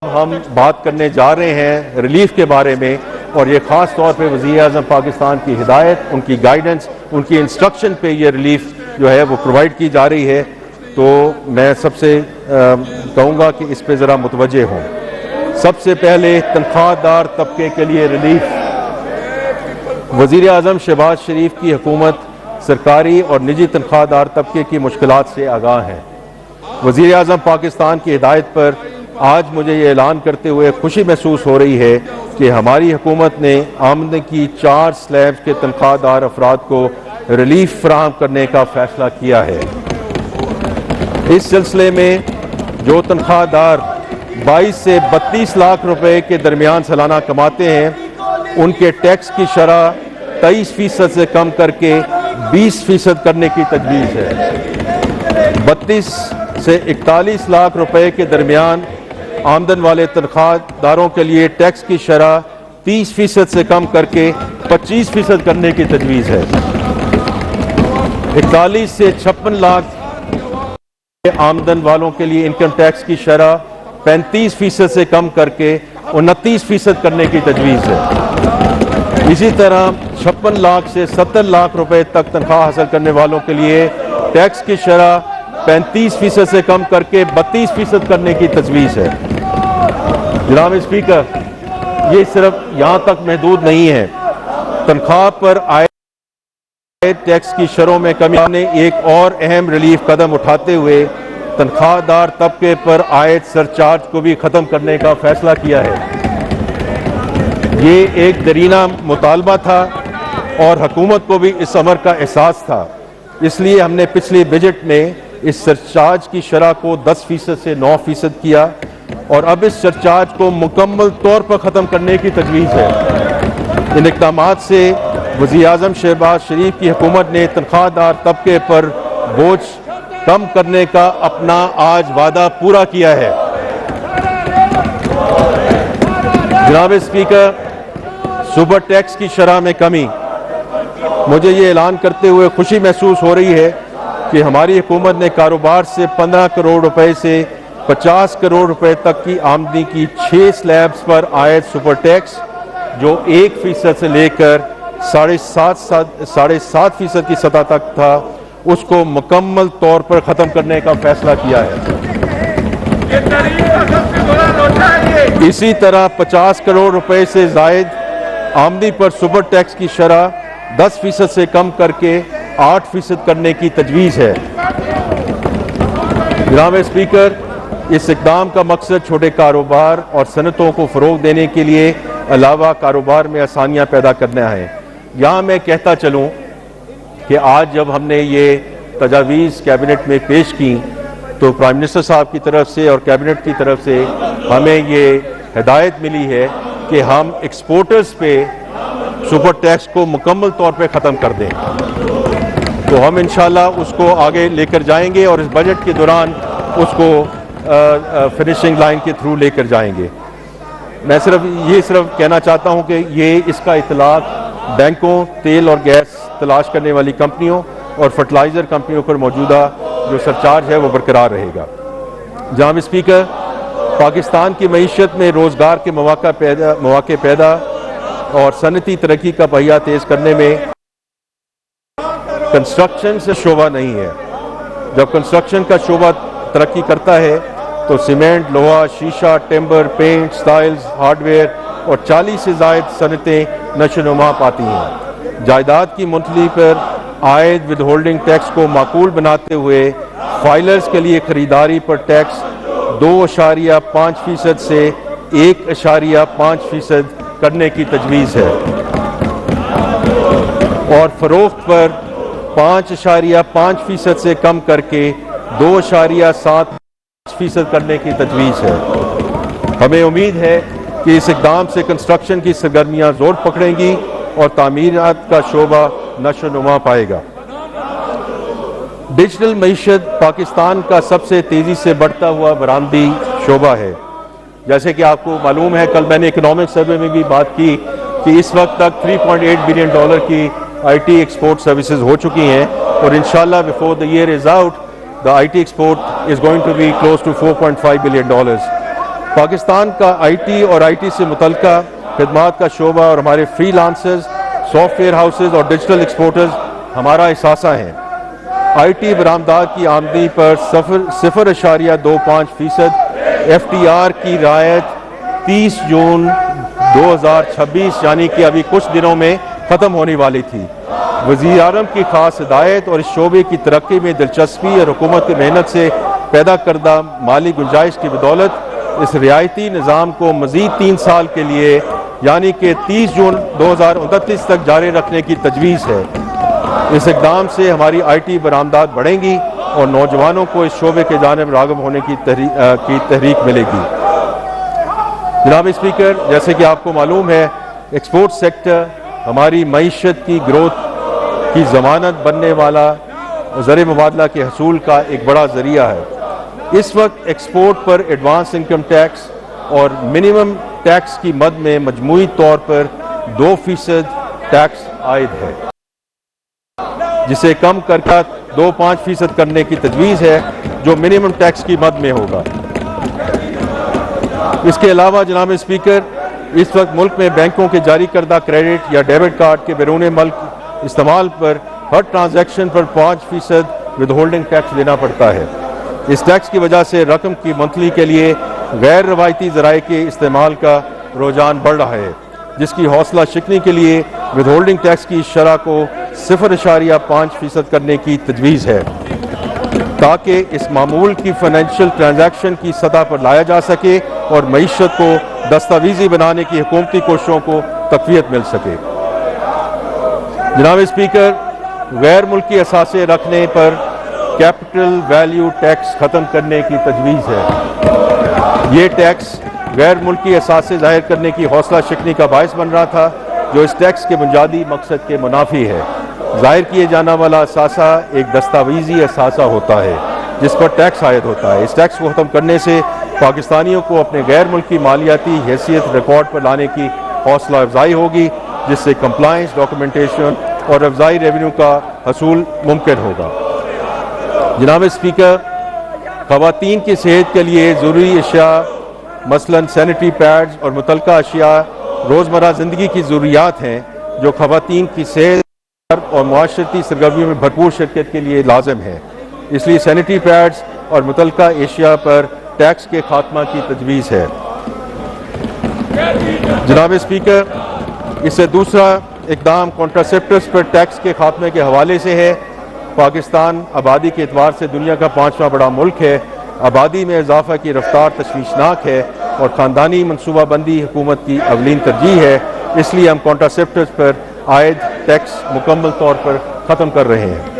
ہم بات کرنے جا رہے ہیں ریلیف کے بارے میں، اور یہ خاص طور پہ وزیر اعظم پاکستان کی ہدایت، ان کی گائیڈنس، ان کی انسٹرکشن پہ یہ ریلیف جو ہے وہ پرووائڈ کی جا رہی ہے۔ تو میں سب سے کہوں گا کہ اس پہ ذرا متوجہ ہوں۔ سب سے پہلے تنخواہ دار طبقے کے لیے ریلیف۔ وزیر اعظم شہباز شریف کی حکومت سرکاری اور نجی تنخواہ دار طبقے کی مشکلات سے آگاہ ہے۔ وزیر اعظم پاکستان کی ہدایت پر آج مجھے یہ اعلان کرتے ہوئے خوشی محسوس ہو رہی ہے کہ ہماری حکومت نے آمدنی کی 4 سلیبز کے تنخواہ دار افراد کو ریلیف فراہم کرنے کا فیصلہ کیا ہے۔ اس سلسلے میں جو تنخواہ دار 22 سے 32 لاکھ روپے کے درمیان سالانہ کماتے ہیں، ان کے ٹیکس کی شرح 23% سے کم کر کے 20% کرنے کی تجویز ہے۔ 32 سے 41 لاکھ روپے کے درمیان آمدن والے تنخواہ داروں کے لیے ٹیکس کی شرح 30% سے کم کر کے 25% کرنے کی تجویز ہے۔ 41 سے 56 لاکھ آمدن والوں کے لیے انکم ٹیکس کی شرح 35% سے کم کر کے 29% کرنے کی تجویز ہے۔ اسی طرح 56 لاکھ سے 70 لاکھ روپے تک تنخواہ حاصل کرنے والوں کے لیے ٹیکس کی شرح 35% سے کم کر کے 32% کرنے کی تجویز ہے۔ جناب اسپیکر، یہ صرف یہاں تک محدود نہیں ہے۔ تنخواہ پر عائد ٹیکس کی شرحوں میں کمی نے ایک اور اہم ریلیف قدم اٹھاتے ہوئے تنخواہ دار طبقے پر عائد سرچارج کو بھی ختم کرنے کا فیصلہ کیا ہے۔ یہ ایک درینہ مطالبہ تھا اور حکومت کو بھی اس امر کا احساس تھا، اس لیے ہم نے پچھلے بجٹ میں اس سرچارج کی شرح کو 10% سے 9% کیا، اور اب اس سرچارج کو مکمل طور پر ختم کرنے کی تجویز ہے۔ ان اقدامات سے وزیر اعظم شہباز شریف کی حکومت نے تنخواہ دار طبقے پر بوجھ کم کرنے کا اپنا آج وعدہ پورا کیا ہے۔ جناب اسپیکر، سپر ٹیکس کی شرح میں کمی۔ مجھے یہ اعلان کرتے ہوئے خوشی محسوس ہو رہی ہے کہ ہماری حکومت نے کاروبار سے 15 کروڑ روپے سے 50 کروڑ روپے تک کی آمدنی کی 6 سلیبز پر عائد سپر ٹیکس، جو 1% سے لے کر 7.5% کی سطح تک تھا، اس کو مکمل طور پر ختم کرنے کا فیصلہ کیا ہے۔ اسی طرح 50 کروڑ روپے سے زائد آمدنی پر سپر ٹیکس کی شرح 10% سے کم کر کے 8% کرنے کی تجویز ہے۔ جناب اسپیکر، اس اقدام کا مقصد چھوٹے کاروبار اور صنعتوں کو فروغ دینے کے لیے علاوہ کاروبار میں آسانیاں پیدا کرنا ہے۔ یہاں میں کہتا چلوں کہ آج جب ہم نے یہ تجاویز کیبنٹ میں پیش کی تو پرائم منسٹر صاحب کی طرف سے اور کیبنٹ کی طرف سے ہمیں یہ ہدایت ملی ہے کہ ہم ایکسپورٹرز پہ سپر ٹیکس کو مکمل طور پہ ختم کر دیں۔ تو ہم انشاءاللہ اس کو آگے لے کر جائیں گے اور اس بجٹ کے دوران اس کو فنشنگ لائن کے تھرو لے کر جائیں گے۔ میں صرف کہنا چاہتا ہوں کہ یہ اس کا اطلاق بینکوں، تیل اور گیس تلاش کرنے والی کمپنیوں اور فرٹیلائزر کمپنیوں پر موجودہ جو سرچارج ہے وہ برقرار رہے گا۔ جناب اسپیکر، پاکستان کی معیشت میں روزگار کے مواقع پیدا اور صنعتی ترقی کا پہیہ تیز کرنے میں کنسٹرکشن سے شعبہ نہیں ہے۔ جب کنسٹرکشن کا شعبہ ترقی کرتا ہے تو سیمنٹ، لوہا، شیشہ، timber, paint, tiles, hardware اور 40 سے زائد صنعتیں نشو و نما پاتی ہیں۔ جائیداد کی منتقلی پر عائد ود ہولڈنگ ٹیکس کو معقول بناتے ہوئے فائلرز کے لیے خریداری پر ٹیکس 2.5% سے 1.5% کرنے کی تجویز ہے، اور فروخت پر 5.5% سے کم کر کے 2.7% کرنے کی تجویز ہے۔ ہمیں امید ہے کہ اس اقدام سے کنسٹرکشن کی سرگرمیاں زور پکڑیں گی اور تعمیرات کا شعبہ نشو و نما پائے گا۔ ڈیجیٹل معیشت پاکستان کا سب سے تیزی سے بڑھتا ہوا برآمدی شعبہ ہے۔ جیسے کہ آپ کو معلوم ہے، کل میں نے اکنامک سروے میں بھی بات کی کہ اس وقت تک $3.8 بلین کی آئی ٹی ایکسپورٹ سروسز ہو چکی ہیں، اور انشاءاللہ before the year is out the IT export is going to be close to $4.5 billion. Pakistan کا آئی ٹی اور آئی ٹی سے متعلقہ خدمات کا شعبہ اور ہمارے free lancers, soft where houses اور ڈیجیٹل ایکسپورٹرز ہمارا احساسہ ہیں۔ آئی ٹی برآمدات کی آمدنی پر 0.25% ایف ٹی آر کی رعایت 30 جون 2026 یعنی کہ ابھی کچھ دنوں میں ختم ہونے والی تھی۔ وزیر اعظم کی خاص ہدایت اور اس شعبے کی ترقی میں دلچسپی اور حکومت کی محنت سے پیدا کردہ مالی گنجائش کی بدولت اس رعایتی نظام کو مزید 3 سال کے لیے یعنی کہ 30 جون 2029 تک جاری رکھنے کی تجویز ہے۔ اس اقدام سے ہماری آئی ٹی برآمدات بڑھیں گی اور نوجوانوں کو اس شعبے کے جانب راغب ہونے کی تحریک ملے گی۔ جناب اسپیکر، جیسے کہ آپ کو معلوم ہے، ایکسپورٹ سیکٹر ہماری معیشت کی گروتھ کی ضمانت بننے والا زر مبادلہ کے حصول کا ایک بڑا ذریعہ ہے۔ اس وقت ایکسپورٹ پر ایڈوانس انکم ٹیکس اور منیمم ٹیکس کی مد میں مجموعی طور پر 2% ٹیکس عائد ہے، جسے کم کر کے 2.5% کرنے کی تجویز ہے جو منیمم ٹیکس کی مد میں ہوگا۔ اس کے علاوہ جناب اسپیکر، اس وقت ملک میں بینکوں کے جاری کردہ کریڈٹ یا ڈیبٹ کارڈ کے بیرون ملک استعمال پر ہر ٹرانزیکشن پر 5% ود ہولڈنگ ٹیکس دینا پڑتا ہے۔ اس ٹیکس کی وجہ سے رقم کی منتقلی کے لیے غیر روایتی ذرائع کے استعمال کا رجحان بڑھ رہا ہے، جس کی حوصلہ شکنی کے لیے ود ہولڈنگ ٹیکس کی شرح کو 0.5% کرنے کی تجویز ہے، تاکہ اس معمول کی فائنینشیل ٹرانزیکشن کی سطح پر لایا جا سکے اور معیشت کو دستاویزی بنانے کی حکومتی کوششوں کو تقویت مل سکے۔ جناب اسپیکر، غیر ملکی اثاثے رکھنے پر کیپٹل ویلیو ٹیکس ختم کرنے کی تجویز ہے۔ یہ ٹیکس غیر ملکی اثاثے ظاہر کرنے کی حوصلہ شکنی کا باعث بن رہا تھا، جو اس ٹیکس کے بنیادی مقصد کے منافی ہے۔ ظاہر کیے جانا والا اثاثہ ایک دستاویزی اثاثہ ہوتا ہے جس پر ٹیکس عائد ہوتا ہے۔ اس ٹیکس کو ختم کرنے سے پاکستانیوں کو اپنے غیر ملکی مالیاتی حیثیت ریکارڈ پر لانے کی حوصلہ افزائی ہوگی، جس سے کمپلائنس، ڈاکومنٹیشن اور افزائی ریونیو کا حصول ممکن ہوگا۔ جناب اسپیکر، خواتین کی صحت کے لیے ضروری اشیاء مثلاً سینیٹری پیڈز اور متعلقہ اشیاء روزمرہ زندگی کی ضروریات ہیں جو خواتین کی صحت اور معاشرتی سرگرمیوں میں بھرپور شرکت کے لیے لازم ہے۔ اس لیے سینیٹری پیڈز اور متعلقہ اشیاء پر ٹیکس کے خاتمہ کی تجویز ہے۔ جناب اسپیکر، اس سے دوسرا اقدام کنٹراسیپٹیوز پر ٹیکس کے خاتمے کے حوالے سے ہے۔ پاکستان آبادی کے اعتبار سے دنیا کا 5واں بڑا ملک ہے۔ آبادی میں اضافہ کی رفتار تشویشناک ہے اور خاندانی منصوبہ بندی حکومت کی اولین ترجیح ہے، اس لیے ہم کنٹراسیپٹیوز پر عائد ٹیکس مکمل طور پر ختم کر رہے ہیں۔